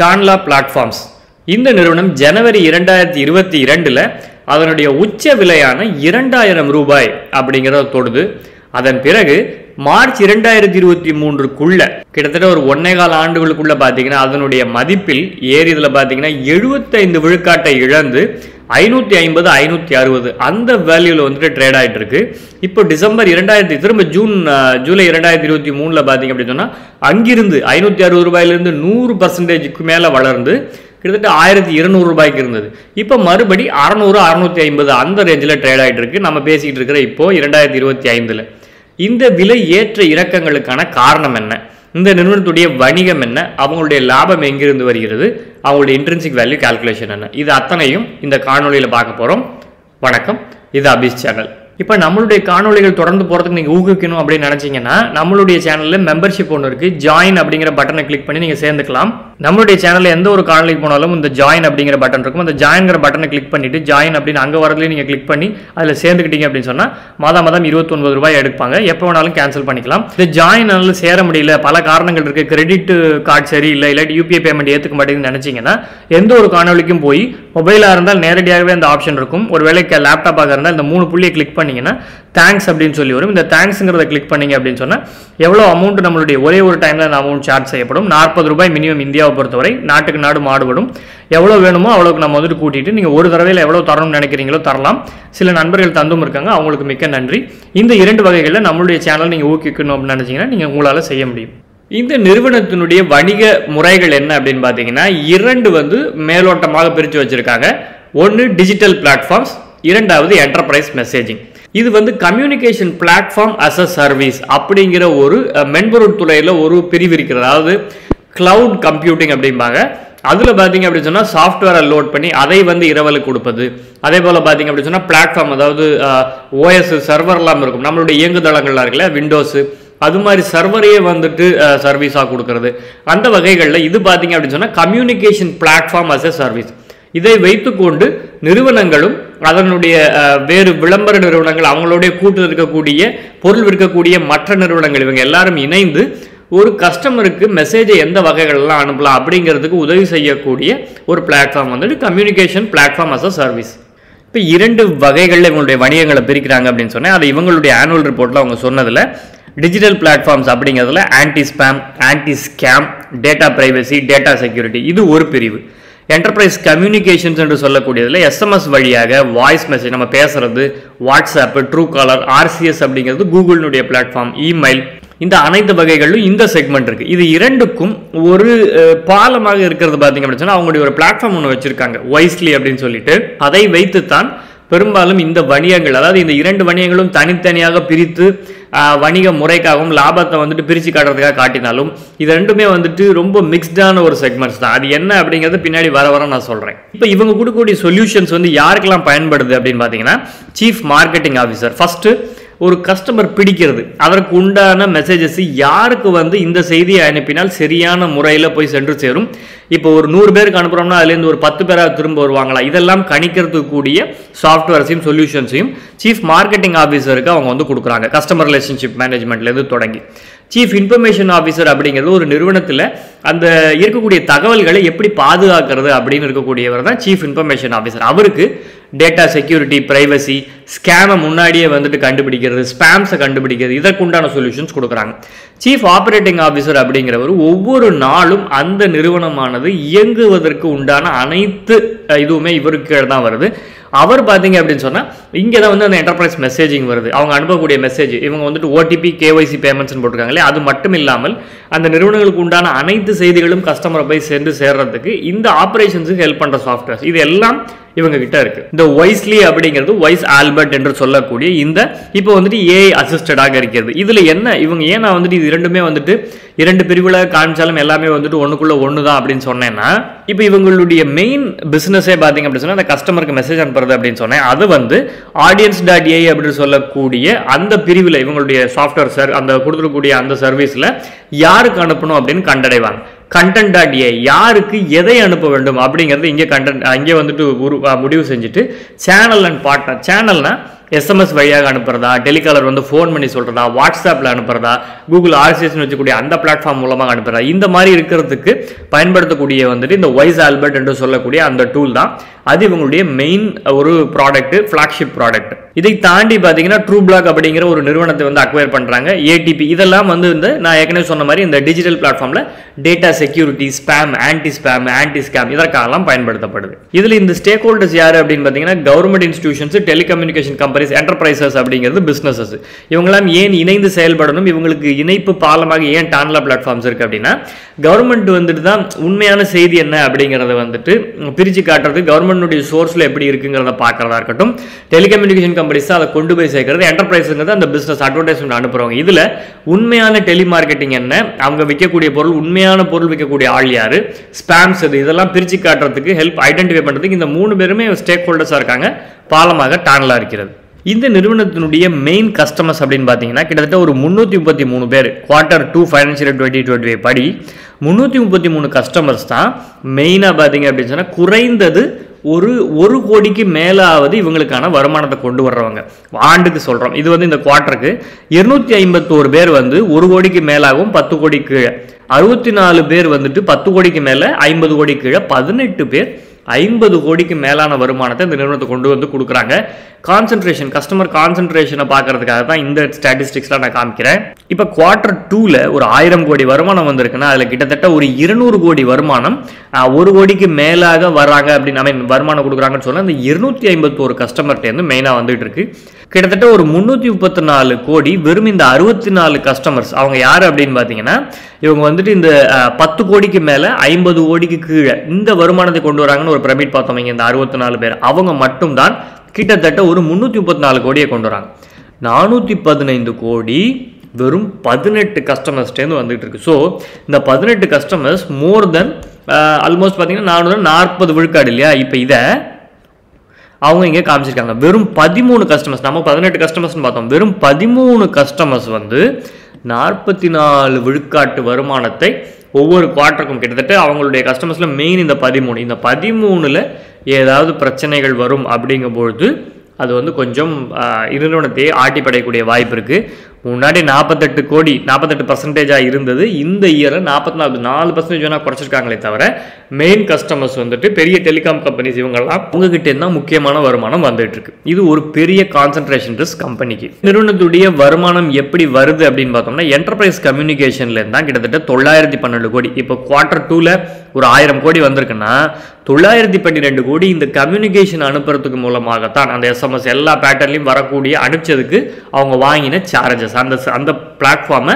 Tanla platforms. இந்த நிறுவனம் ஜனவரி 2022 அதனுடைய உச்ச விலையான 2000 ரூபாய் அப்படிங்கிறத தொடுது. அதன் பிறகு மார்ச் 2023க்குள்ள கிட்டத்தட்ட ஒரு 1.25 ஆண்டுகளுக்குள்ள பார்த்தீங்கன்னா அதனுடைய மதிப்பில் ஏறியதில் பார்த்தீங்கன்னா 75 விழுக்காட்டை இழந்து 550 560 அந்த வேல்யூவில் வந்துட்டு ட்ரேட் ஆகிட்டு இருக்கு. இப்போ டிசம்பர் 2000 ஜூலை 2023 பார்த்தீங்க அப்படின்னு சொன்னால் அங்கிருந்து 560 ரூபாயிலிருந்து 100% மேலே வளர்ந்து கிட்டத்தட்ட 1200 ரூபாய்க்கு இருந்தது. இப்போ மறுபடி 600 650 அந்த ரேஞ்சில் ட்ரேட் ஆகிட்டு இருக்கு. நம்ம பேசிக்கிட்டு இருக்கிற இப்போ 2025. இந்த விலை ஏற்ற இறக்கங்களுக்கான காரணம் என்ன, இந்த நிறுவனத்துடைய வணிகம் என்ன, அவங்களுடைய லாபம் எங்கிருந்து வருகிறது, அவங்களுடைய இன்ட்ரின்சிக் வேல்யூ கால்குலேஷன் என்ன, இது அத்தனையும் இந்த காணொலியில் பார்க்க போகிறோம். வணக்கம், இது அபிஷ் சேனல். இப்போ நம்மளுடைய காணொலிகள் தொடர்ந்து போகிறதுக்கு நீங்கள் ஊக்குவிக்கணும் அப்படின்னு நினச்சிங்கன்னா நம்மளுடைய சேனலில் மெம்பர்ஷிப் ஒன்று இருக்குது. ஜாயின் அப்படிங்கிற பட்டனை கிளிக் பண்ணி நீங்கள் சேர்ந்துக்கலாம். நம்மளுடைய சேனலில் எந்த ஒரு காணொலிக்கு போனாலும் இந்த ஜாயின் அப்படிங்கிற பட்டன் இருக்கும். அந்த ஜாயின்கிற பட்டனை கிளிக் பண்ணிவிட்டு ஜாயின் அப்படின்னு அங்கே வரதுலேயே நீங்கள் கிளிக் பண்ணி அதில் சேர்ந்துக்கிட்டீங்க அப்படின்னு சொன்னால் மாதம் 29 ரூபாய் எடுப்பாங்க. எப்போ வேணாலும் கேன்சல் பண்ணிக்கலாம். இந்த ஜாயினால் சேர முடியல, பல காரணங்கள் இருக்குது, கிரெடிட் கார்டு சரி இல்லை, இல்லாட்டி யூபிஐ பேமெண்ட் ஏற்றுக்க மாட்டேங்குதுன்னு நினச்சிங்கன்னா எந்த ஒரு காணொலிக்கும் போய் மொபைலாக இருந்தால் நேரடியாகவே அந்த ஆப்ஷன் இருக்கும். ஒரு வேலைக்கு லேப்டாப்பாக இருந்தால் இந்த 3 புள்ளியை கிளிக் பண்ணீங்கன்னா தேங்க்ஸ் அப்படின்னு சொல்லி வரும். இந்த தேங்க்ஸ்ங்கிறத கிளிக் பண்ணீங்க அப்படின்னு சொன்னால் எவ்வளோ அமௌண்ட் நம்மளுடைய ஒரே ஒரு டைமில் அந்த அமௌண்ட் சார்ஜ் செய்யப்படும். 40 ரூபாய் மினிமம் இந்தியாவை பொறுத்தவரை, நாட்டுக்கு நாடு மாறுபடும். எவ்வளோ வேணுமோ அவ்வளோக்கு நம்ம வந்துட்டு கூட்டிட்டு நீங்கள் ஒரு தடவையில் எவ்வளோ தரணும்னு நினைக்கிறீங்களோ தரலாம். சில நண்பர்கள் தந்தும் இருக்காங்க, அவங்களுக்கு மிக்க நன்றி. இந்த 2 வகைகளில் நம்மளுடைய சேனல் நீங்கள் ஊக்குவிக்கணும் அப்படின்னு நினச்சிங்கன்னா நீங்கள் உங்களால் செய்ய முடியும். இந்த நிறுவனத்தினுடைய வணிக முறைகள் என்ன அப்படின்னு பார்த்தீங்கன்னா 2 மேலோட்டமாக பிரித்து வச்சிருக்காங்க. ஒன்று டிஜிட்டல் பிளாட்ஃபார்ம்ஸ், 2வது என்டர்பிரைஸ் மெசேஜிங். இது communication platform as a service அப்படிங்கிற ஒரு மென்பொருள் துறையில் ஒரு பிரிவு இருக்கிறது. அதாவது கிளவுட் கம்ப்யூட்டிங் அப்படிம்பாங்க. அதில் பார்த்தீங்க அப்படின்னு சொன்னால் சாஃப்ட்வேரை லோட் பண்ணி அதை இரவலுக்கு கொடுப்பது. அதே போல் பார்த்தீங்க அப்படின்னு சொன்னால் பிளாட்ஃபார்ம், அதாவது ஓஎஸ் சர்வர்லாம் இருக்கும், நம்மளுடைய இயங்குதளங்கள்லாம் இருக்குல்ல, விண்டோஸு, அது மாதிரி சர்வரையே சர்வீஸாக கொடுக்கறது. அந்த வகைகளில் இது பார்த்தீங்க அப்படின்னு சொன்னால் communication platform as a service. இதை வைத்துக்கொண்டு நிறுவனங்களும் அதனுடைய வேறு விளம்பர நிறுவனங்கள், அவங்களுடைய கூட்டு இருக்கக்கூடிய பொருள் விற்கக்கூடிய மற்ற நிறுவனங்கள், இவங்க எல்லாரும் இணைந்து ஒரு கஸ்டமருக்கு மெசேஜை எந்த வகைகள்லாம் அனுப்பலாம் அப்படிங்கிறதுக்கு உதவி செய்யக்கூடிய ஒரு platform communication platform as a service. இப்போ 2 வகைகளில் இவங்களுடைய வணிகங்களை பிரிக்கிறாங்க அப்படின்னு சொன்னால் அது இவங்களுடைய ஆனுவல் ரிப்போர்ட்டில் அவங்க சொன்னதில் டிஜிட்டல் பிளாட்ஃபார்ம்ஸ் அப்படிங்கிறதுல anti spam, anti scam, data privacy, data security, இது ஒரு பிரிவு. என்டர்பிரைஸ் கம்யூனிகேஷன்ஸ் என்று சொல்லக்கூடியதில் எஸ்எம்எஸ் வழியாக வாய்ஸ் மெசேஜ் நம்ம பேசுறது, வாட்ஸ்அப், ட்ரூ காலர், ஆர்சிஎஸ் அப்படிங்கிறது கூகுளினுடைய பிளாட்ஃபார்ம், இமெயில், இந்த அனைத்து வகைகளிலும் இந்த செக்மெண்ட் இருக்குது. இது 2க்கும் ஒரு பாலமாக இருக்கிறது பார்த்தீங்க அப்படின்னு சொன்னால் அவங்களுடைய ஒரு பிளாட்ஃபார்ம் ஒன்று வச்சுருக்காங்க, வைஸ்லி அப்படின்னு சொல்லிட்டு. அதை வைத்துத்தான் பெரும்பாலும் இந்த வணிகங்கள், அதாவது இந்த 2 வணிகங்களும் தனித்தனியாக பிரித்து வணிக முறைக்காகவும் லாபத்தை பிரித்து காட்டுறதுக்காக காட்டினாலும் இது 2மே ரொம்ப மிக்ஸ்டான ஒரு செக்மெண்ட்ஸ் தான். அது என்ன அப்படிங்கிறது பின்னாடி வர நான் சொல்கிறேன். இப்போ இவங்க கொடுக்கக்கூடிய சொல்யூஷன்ஸ் யாருக்கெல்லாம் பயன்படுது அப்படின்னு பார்த்தீங்கன்னா சீஃப் மார்க்கெட்டிங் ஆஃபீஸர். ஃபஸ்ட்டு ஒரு கஸ்டமர் பிடிக்கிறது, அதற்கு உண்டான மெசேஜஸ் யாருக்கு இந்த செய்தியை அனுப்பினால் சரியான முறையில் போய் சென்று சேரும். இப்போ ஒரு 100 பேருக்கு அனுப்புகிறோம்னா அதுலேருந்து ஒரு 10 பேராக திரும்ப வருவாங்களா, இதெல்லாம் கணிக்கிறதுக்கு கூடிய சாஃப்ட்வேர்ஸையும் சொல்யூஷன்ஸையும் சீஃப் மார்க்கெட்டிங் ஆஃபீஸருக்கு அவங்க கொடுக்குறாங்க. கஸ்டமர் ரிலேஷன்ஷிப் மேனேஜ்மெண்ட்லேருந்து தொடங்கி சீஃப் இன்ஃபர்மேஷன் ஆஃபீஸர் அப்படிங்கிறது ஒரு நிறுவனத்தில் அந்த இருக்கக்கூடிய தகவல்களை எப்படி பாதுகாக்கிறது அப்படின்னு இருக்கக்கூடியவர் தான் சீஃப் இன்ஃபர்மேஷன் ஆஃபீஸர். அவருக்கு டேட்டா செக்யூரிட்டி, பிரைவசி, ஸ்கேமை முன்னாடியே கண்டுபிடிக்கிறது, ஸ்பேம்ஸை கண்டுபிடிக்கிறது, இதற்குண்டான சொல்யூஷன்ஸ் கொடுக்குறாங்க. சீஃப் ஆப்ரேட்டிங் ஆஃபீஸர் அப்படிங்கிறவர் ஒவ்வொரு நாளும் அந்த நிறுவனமானது இயங்குவதற்கு உண்டான அனைத்து இதுவுமே இவருக்கு தான் வருது. அவர் பார்த்தீங்க அப்படின்னு சொன்னால் இங்கே தான் அந்த என்டர்பிரைஸ் மெசேஜிங் வருது. அவங்க அனுப்பக்கூடிய மெசேஜ் இவங்க ஓடிபி, கேஒய்சி பேமெண்ட்ஸ்னு போட்டிருக்காங்களே, அது மட்டும் இல்லாமல் அந்த நிறுவனங்களுக்கு உண்டான அனைத்து செய்திகளும் கஸ்டமரை போய் சென்று சேர்றதுக்கு இந்த ஆப்ரேஷன்ஸுக்கு ஹெல்ப் பண்ணுற சாஃப்ட்வேர்ஸ் இது எல்லாம் இவங்க கிட்ட இருக்கு. இந்த வைஸ்லி அப்படிங்கிறது வைஸ் ஆல்பர்ட் என்று சொல்லக்கூடிய இந்த இப்போ ஏஐ அசிஸ்டடாக இருக்கிறது. இதுல என்ன இவங்க ஏன்னா இது 2மே 2 பிரிவுகளை காமிச்சாலும் எல்லாமே ஒண்ணுக்குள்ள ஒன்று தான் அப்படின்னு சொன்னேன்னா, இப்போ இவங்களுடைய மெயின் பிசினஸே பார்த்தீங்க அப்படின்னு சொன்னா அந்த கஸ்டமருக்கு மெசேஜ் அனுப்புறது அப்படின்னு சொன்னேன். அது audience.ai அப்படின்னு சொல்லக்கூடிய அந்த பிரிவில் இவங்களுடைய சாஃப்ட்வேர் அந்த கொடுத்துருக்கூடிய அந்த சர்வீஸ்ல யாருக்கு அனுப்பணும் அப்படின்னு கண்டடைவாங்க. content.ai யாருக்கு எதை அனுப்ப வேண்டும் அப்படிங்கிறது இங்கே இங்கே முடிவு செஞ்சுட்டு சேனல் அண்ட் பார்ட்னர். சேனல்னா எஸ்எம்எஸ் வழியாக அனுப்புறதா, டெலிகாலர் வந்து ஃபோன் பண்ணி சொல்றதா, வாட்ஸ்அப்பில் அனுப்புறதா, கூகுள் ஆர்சிஎஸ்னு வச்சுக்கூடிய அந்த பிளாட்ஃபார்ம் மூலமாக அனுப்புறதா, இந்த மாதிரி இருக்கிறதுக்கு பயன்படுத்தக்கூடிய வந்துட்டு இந்த வைஸ் ஆல்பர்ட் என்று சொல்லக்கூடிய அந்த டூல் தான். அது இவங்களுடைய மெயின் ஒரு ப்ராடக்ட், ஃபிளாக்ஷிப் ப்ராடக்ட். இதை தாண்டி பார்த்தீங்கன்னா ட்ரூ பிளாக் அப்படிங்கிற ஒரு நிறுவனத்தை வந்து அக்வயர் பண்ணுறாங்க. ஏடிபி இதெல்லாம் வந்து இந்த நான் ஏற்கனவே சொன்ன மாதிரி இந்த டிஜிட்டல் பிளாட்ஃபார்மில் data security, spam, anti scam இதற்காகலாம் பயன்படுத்தப்படுது. இதில் இந்த ஸ்டேக் ஹோல்டர்ஸ் யார் அப்படின்னு பார்த்தீங்கன்னா government institutions, telecommunication companies, enterprises அப்படிங்கிறது பிஸ்னஸஸ். இவங்கெல்லாம் ஏன் இணைந்து செயல்படணும், இவங்களுக்கு இணைப்பு பாலமாக ஏன் டான்லா பிளாட்ஃபார்ம்ஸ் இருக்குது அப்படின்னா கவர்மெண்ட் வந்துட்டு தான் உண்மையான செய்தி என்ன அப்படிங்கிறத வந்துட்டு பிரித்து காட்டுறது, கவர்மெண்ட்டுடைய சோர்ஸில் எப்படி இருக்குங்கிறத பார்க்குறதா இருக்கட்டும், டெலிகம்யூனிகேஷன் கம்பெனிஸ் அதை கொண்டு போய் சேர்க்கறது, என்டர்பிரைஸுங்கிறது அந்த பிஸ்னஸ் அட்வர்டைஸ்மெண்ட் அனுப்புகிறவங்க. இதில் உண்மையான டெலிமார்க்கெட்டிங் என்ன, அவங்க விற்கக்கூடிய பொருள், உண்மையான பொருள் விற்கக்கூடிய ஆள் யார், ஸ்பேம்ஸ் இது, இதெல்லாம் பிரித்து காட்டுறதுக்கு ஐடென்டிஃபை பண்ணுறதுக்கு இந்த 3 பேருமே ஸ்டேக் ஹோல்டர்ஸாக இருக்காங்க. பாலமாக டான்லா இருக்கிறது. இந்த நிறுவனத்தினுடைய மெயின் கஸ்டமர்ஸ் அப்படின்னு பார்த்தீங்கன்னா கிட்டத்தட்ட ஒரு 333 பேர். Q2 ஃபைனான்சியல் 2025 படி 333 கஸ்டமர்ஸ் தான் மெயினாக பார்த்தீங்க அப்படின்னு சொன்னால் குறைந்தது ஒரு கோடிக்கு மேலாவது இவங்களுக்கான வருமானத்தை கொண்டு வர்றவங்க ஆண்டுக்கு சொல்கிறோம். இது வந்து இந்த குவார்ட்டருக்கு 251 பேர் வந்து 1 கோடிக்கு மேலாகவும் 10 கோடி கீழே, 64 பேர் வந்துட்டு 10 கோடிக்கு மேலே, 50 கோடி கீழே, 18 பேர் 50 கோடிக்கு மேலான வருமானத்தை இந்த நிறுவனத்தை கொண்டு வந்து கொடுக்குறாங்க. கான்சென்ட்ரேஷன், கஸ்டமர் கான்சென்ட்ரேஷனை பார்க்கறதுக்காக தான் இந்த ஸ்டாட்டிஸ்டிக்ஸ்லாம் நான் காமிக்கிறேன். இப்போ Q2 ஒரு 1000 கோடி வருமானம் வந்திருக்குன்னா அதில் கிட்டத்தட்ட ஒரு 200 கோடி வருமானம் 1 கோடிக்கு மேலாக வராங்க அப்படின்னு வருமானம் கொடுக்குறாங்கன்னு சொன்னால் இந்த 251 கஸ்டமர்கிட்டேருந்து மெயினாக வந்துட்டு இருக்கு. கிட்டத்தட்ட ஒரு 334 கோடி வெறும் இந்த 64 கஸ்டமர்ஸ். அவங்க யார் அப்படின்னு பார்த்தீங்கன்னா இவங்க வந்துட்டு இந்த 10 கோடிக்கு மேலே, 50 கோடிக்கு கீழே இந்த வருமானத்தை கொண்டு வராங்கன்னு ஒரு பிரமிட் பார்த்தோம். இங்கே இந்த 64 பேர் அவங்க மட்டும்தான் கிட்டத்தட்ட ஒரு 334 கோடியை கொண்டு வராங்க. 415 கோடி வெறும் 18 கஸ்டமர்ஸ்டேருந்து வந்துட்டு இருக்கு. ஸோ இந்த 18 கஸ்டமர்ஸ் மோர் தென் ஆல்மோஸ்ட் பார்த்தீங்கன்னா 440 விழுக்காடு இல்லையா. இப்போ இதை அவங்க இங்கே காமிச்சிருக்காங்க. வெறும் 13 கஸ்டமர்ஸ், நம்ம 18 கஸ்டமர்ஸ்னு பார்த்தோம், வெறும் 13 கஸ்டமர்ஸ் வந்து 44 விழுக்காட்டு வருமானத்தை ஒவ்வொரு குவார்ட்டருக்கும் கிட்டத்தட்ட அவங்களுடைய கஸ்டமர்ஸில் மெயின் இந்த 13 ஏதாவது பிரச்சனைகள் வரும் அப்படிங்கும்பொழுது அது வந்து கொஞ்சம் நிறுவனத்தையே ஆட்டி படையக்கூடிய வாய்ப்பு இருக்குது. முன்னாடி 48% இருந்தது. இந்த இயரை 4% வேணால் குறைச்சிருக்காங்களே தவிர மெயின் கஸ்டமர்ஸ் வந்துட்டு பெரிய டெலிகாம் கம்பெனிஸ் இவங்கெல்லாம் உங்ககிட்ட தான் முக்கியமான வருமானம் வந்துட்டு இருக்கு. இது ஒரு பெரிய கான்சன்ட்ரேஷன் ரிஸ்க் கம்பெனிக்கு. நிறுவனத்துடைய வருமானம் எப்படி வருது அப்படின்னு பார்த்தோம்னா என்டர்பிரைஸ் கம்யூனிகேஷன்ல இருந்தால் கிட்டத்தட்ட 912 கோடி. இப்போ Q2 ஒரு 1000 கோடி வந்திருக்குன்னா 912 கோடி இந்த கம்யூனிகேஷன் அனுப்புறதுக்கு மூலமாகத்தான் அந்த எஸ்எம்எஸ் எல்லா பேட்டர்லையும் வரக்கூடிய அனுப்பிச்சதுக்கு அவங்க வாங்கின சார்ஜஸ், அந்த பிளாட்ஃபார்மை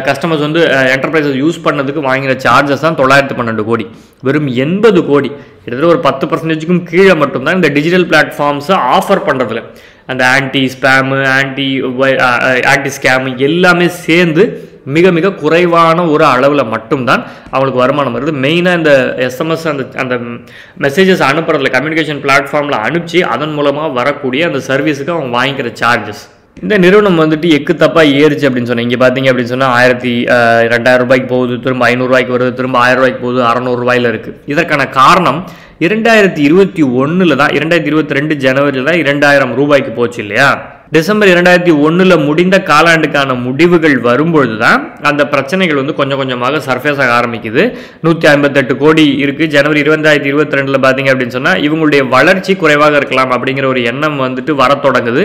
கஸ்டமர்ஸ் வந்து என்டர்பிரைசஸ் யூஸ் பண்ணதுக்கு வாங்கின சார்ஜஸ் தான் 912 கோடி. வெறும் 80 கோடி கிட்டத்தட்ட ஒரு 10%க்கும் கீழே மட்டும்தான் இந்த டிஜிட்டல் பிளாட்ஃபார்ம்ஸை ஆஃபர் பண்ணுறதுல அந்த ஆன்டி ஸ்பேமு, ஆன்டி ஸ்கேமு எல்லாமே சேர்ந்து மிக மிக குறைவான ஒரு அளவில் மட்டும்தான் அவங்களுக்கு வருமானம் வருது. மெயினாக இந்த எஸ்எம்எஸ் அந்த மெசேஜஸ் அனுப்புறதுல கம்யூனிகேஷன் பிளாட்ஃபார்மில் அனுப்பிச்சு அதன் மூலமாக வரக்கூடிய அந்த சர்வீஸுக்கு அவங்க வாங்கிக்கிற சார்ஜஸ். இந்த நிறுவனம் வந்துட்டு எக்கு தப்பாக ஏறிச்சு அப்படின்னு சொன்னேன். இங்கே பார்த்தீங்க அப்படின்னு சொன்னால் 2000 ரூபாய்க்கு போகுது, திரும்ப 500 ரூபாய்க்கு வருது, திரும்ப 1000 ரூபாய்க்கு போகுது, 600 ரூபாயில் இருக்குது. இதற்கான காரணம் 2021 தான், 2022 ஜனவரியில் தான் 2000 ரூபாய்க்கு போச்சு இல்லையா. டிசம்பர் 2001 முடிந்த காலாண்டுக்கான முடிவுகள் வரும்பொழுது தான் அந்த பிரச்சனைகள் வந்து கொஞ்சம் கொஞ்சமாக சர்ஃபேஸ் ஆக ஆரம்பிக்குது. 158 கோடி இருக்குது. ஜனவரி 2022 பார்த்தீங்க அப்படின்னு சொன்னால் இவங்களுடைய வளர்ச்சி குறைவாக இருக்கலாம் அப்படிங்கிற ஒரு எண்ணம் வந்துட்டு வர தொடங்குது.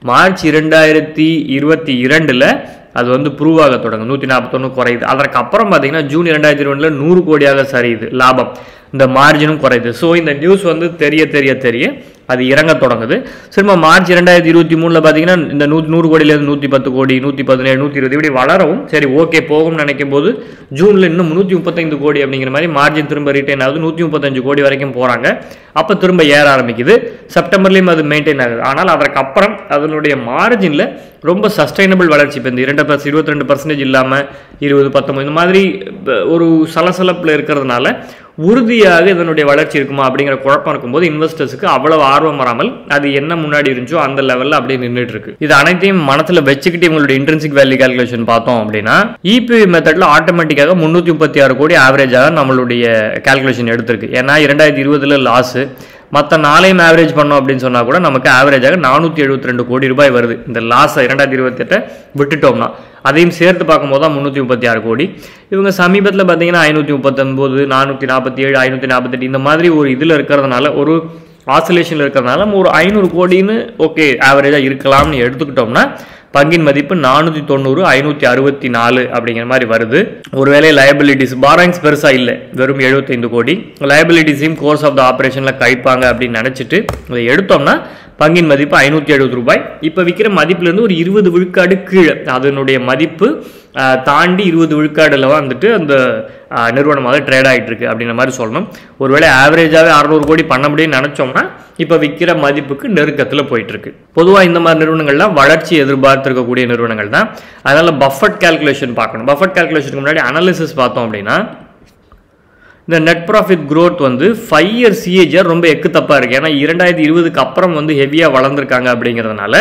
மார்ச் 2022 அது வந்து ப்ரூவ் ஆக தொடங்கும். 141 குறையுது. அதற்கப்புறம் பார்த்தீங்கன்னா ஜூன் 2022 100 கோடியாக சரியுது லாபம். இந்த மார்ஜினும் குறையுது. ஸோ இந்த நியூஸ் வந்து தெரிய அது இறங்க தொடங்குது. திரும்ப மார்ச் 2023 பார்த்தீங்கன்னா இந்த 100 கோடியிலேருந்து 110 கோடி, 117, 120 இப்படி வளரவும் சரி ஓகே போகும்னு நினைக்கும் போது ஜூனில் இன்னும் 135 கோடி அப்படிங்கிற மாதிரி மார்ஜின் திரும்ப ரிட்டைன் ஆகுது. 135 கோடி வரைக்கும் போகிறாங்க. அப்போ திரும்ப ஏற ஆரம்பிக்குது. செப்டம்பர்லேயும் அது மெயின்டைன் ஆகுது. ஆனால் அதற்கப்புறம் அதனுடைய மார்ஜினில் ரொம்ப சஸ்டைனபிள் வளர்ச்சி இப்போ இந்த 22% இல்லாமல் 20, 19 இந்த மாதிரி ஒரு சலசலப்பில் இருக்கிறதுனால உறுதியாக இதனுடைய வளர்ச்சி இருக்குமா அப்படிங்கிற குழப்பம் இருக்கும்போது இன்வெஸ்டர்ஸுக்கு அவ்வளவு ஆர்வம் வராமல் அது என்ன முன்னாடி இருந்துச்சோ அந்த லெவலில் அப்படியே நின்றுட்டு இருக்கு. இது அனைத்தையும் மனத்தில் வச்சுக்கிட்டு உங்களுடைய இன்ட்ரின்சிக் வேல்யூ கால்குலேஷன் பார்த்தோம் அப்படின்னா இபிவி மெத்தட்ல ஆட்டோமேட்டிக்காக 336 கோடி ஆவரேஜாக நம்மளுடைய கால்குலேஷன் எடுத்திருக்கு. ஏன்னா 2020 லாஸ், மற்ற நாளையும் ஆவரேஜ் பண்ணோம் அப்படின்னு சொன்னால் கூட நமக்கு ஆவரேஜாக 472 கோடி ரூபாய் வருது. இந்த லாஸ் 2028 விட்டுட்டோம்னா அதையும் சேர்த்து பார்க்கும்போது தான் 336 கோடி. இவங்க சமீபத்தில் பார்த்தீங்கன்னா 539, 447, 548 இந்த மாதிரி ஒரு இதில் இருக்கிறதுனால, ஒரு ஆசிலேஷனில் இருக்கிறதுனால ஒரு 500 கோடின்னு ஓகே ஆவரேஜாக இருக்கலாம்னு எடுத்துக்கிட்டோம்னா பங்கின் மதிப்பு 490, 564 அப்படிங்கிற மாதிரி வருது. ஒருவேளை லயபிலிட்டிஸ் பாராங்ஸ் பெருசாக இல்லை, வெறும் 75 கோடி. லயபிலிட்டிஸையும் கோர்ஸ் ஆஃப் த ஆப்ரேஷனில் கழிப்பாங்க அப்படின்னு நினச்சிட்டு இதை எடுத்தோம்னா பங்கின் மதிப்பு 570 ரூபாய். இப்போ விற்கிற மதிப்புலேருந்து ஒரு 20 விழுக்காடு கீழே, அதனுடைய மதிப்பு தாண்டி 20 விழுக்காடில் வந்துட்டு அந்த நிறுவனமாக ட்ரேட் ஆகிட்டு இருக்கு அப்படின்ற மாதிரி சொல்லணும். ஒருவேளை ஆவரேஜாகவே 600 கோடி பண்ண முடியும்னு நினச்சோம்னா இப்போ விற்கிற மதிப்புக்கு நெருக்கத்தில் போயிட்டு இருக்கு. பொதுவாக இந்த மாதிரி நிறுவனங்கள்லாம் வளர்ச்சி எதிர்பார்த்திருக்கக்கூடிய நிறுவனங்கள் தான். அதனால பஃபட் கால்குலேஷன் பார்க்கணும். பஃபட் கால்குலேஷனுக்கு முன்னாடி அனாலிசிஸ் பார்த்தோம் அப்படின்னா இந்த நெட் ப்ராஃபிட் க்ரோத் வந்து 5 இயர் சிஏஜிஆர் ரொம்ப எக்கு தப்பாக இருக்குது. ஏன்னா 2020க்கு அப்புறம் வந்து ஹெவியாக வளர்ந்துருக்காங்க அப்படிங்கிறதுனால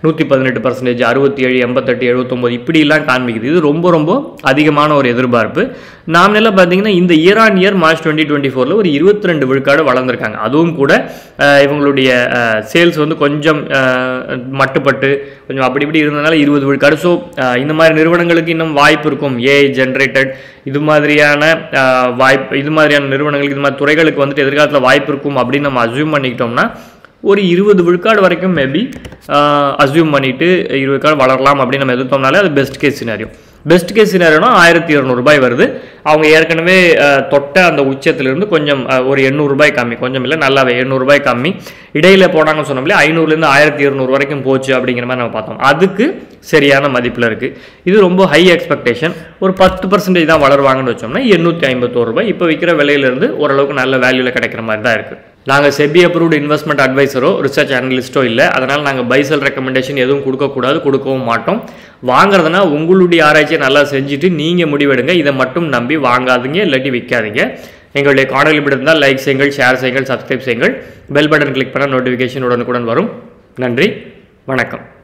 118%, 67, 88, 79 இப்படிலாம் காண்பிக்குது. இது ரொம்ப ரொம்ப அதிகமான ஒரு எதிர்பார்ப்பு. நாமினலாக பார்த்தீங்கன்னா இந்த இயர் ஆன் இயர் மார்ச் 2024 ஒரு 22 விழுக்காடு வளர்ந்துருக்காங்க. அதுவும் கூட இவங்களுடைய சேல்ஸ் வந்து கொஞ்சம் மட்டுப்பட்டு கொஞ்சம் அப்படி இப்படி இருந்ததுனால 20 விழுக்காடு. ஸோ இந்த மாதிரி நிறுவனங்களுக்கு இன்னும் வாய்ப்பு இருக்கும். ஏஐ ஜென்ரேட்டட் இது மாதிரியான வாய்ப்பு, இது மாதிரியான நிறுவனங்களுக்கு, இது மாதிரி துறைகளுக்கு வந்துட்டு எதிர்காலத்தில் வாய்ப்பு இருக்கும் அப்படின்னு நம்ம அஸ்யூம் பண்ணிக்கிட்டோம்னா ஒரு 20 விழுக்காடு வரைக்கும் மேபி அஸ்யூம் பண்ணிவிட்டு 20 விழுக்காடு வளரலாம் அப்படின்னு நம்ம எதிர்த்தோம்னாலே அது best case scenario. Best case சினாரியோனா 1200 ரூபாய் வருது. அவங்க ஏற்கனவே தொட்ட அந்த உச்சத்திலிருந்து கொஞ்சம் ஒரு 800 ரூபாய் கம்மி, கொஞ்சம் இல்லை நல்லாவே 800 ரூபாய் கம்மி. இடையில போனாங்கன்னு சொன்னோம்லே 500லேருந்து 1200 வரைக்கும் போச்சு அப்படிங்கிற மாதிரி நம்ம பார்த்தோம். அதுக்கு சரியான மதிப்பில் இருக்குது. இது ரொம்ப ஹை எக்ஸ்பெக்டேஷன். ஒரு 10% தான் வளருவாங்கன்னு வச்சோம்னா 851 ரூபாய் இப்போ விற்கிற விலையிலேருந்து ஓரளவுக்கு நல்ல வேல்யூவில் கிடைக்கிற மாதிரி தான் இருக்குது. நாங்கள் செபி அப்ரூவ்டு இன்வெஸ்ட்மெண்ட் அட்வைசரோ ரிசர்ச் அனலிஸ்ட்டோ இல்லை. அதனால் நாங்கள் பை செல் ரெக்கமெண்டேஷன் எதுவும் கொடுக்கக்கூடாது, கொடுக்கவும் மாட்டோம். வாங்குறதுனா உங்களுடைய ஆராய்ச்சியை நல்லா செஞ்சுட்டு நீங்கள் முடிவெடுங்க. இதை மட்டும் நம்பி வாங்காதீங்க, இல்லாட்டி விற்காதீங்க. எங்களுடைய காணொலி பிடித்திருந்தால் லைக் செய்யுங்கள், ஷேர் செய்யுங்கள், சப்ஸ்கிரைப் செய்யுங்கள். பெல் பட்டன் கிளிக் பண்ணால் நோட்டிஃபிகேஷன் உடனுக்குடன் வரும். நன்றி, வணக்கம்.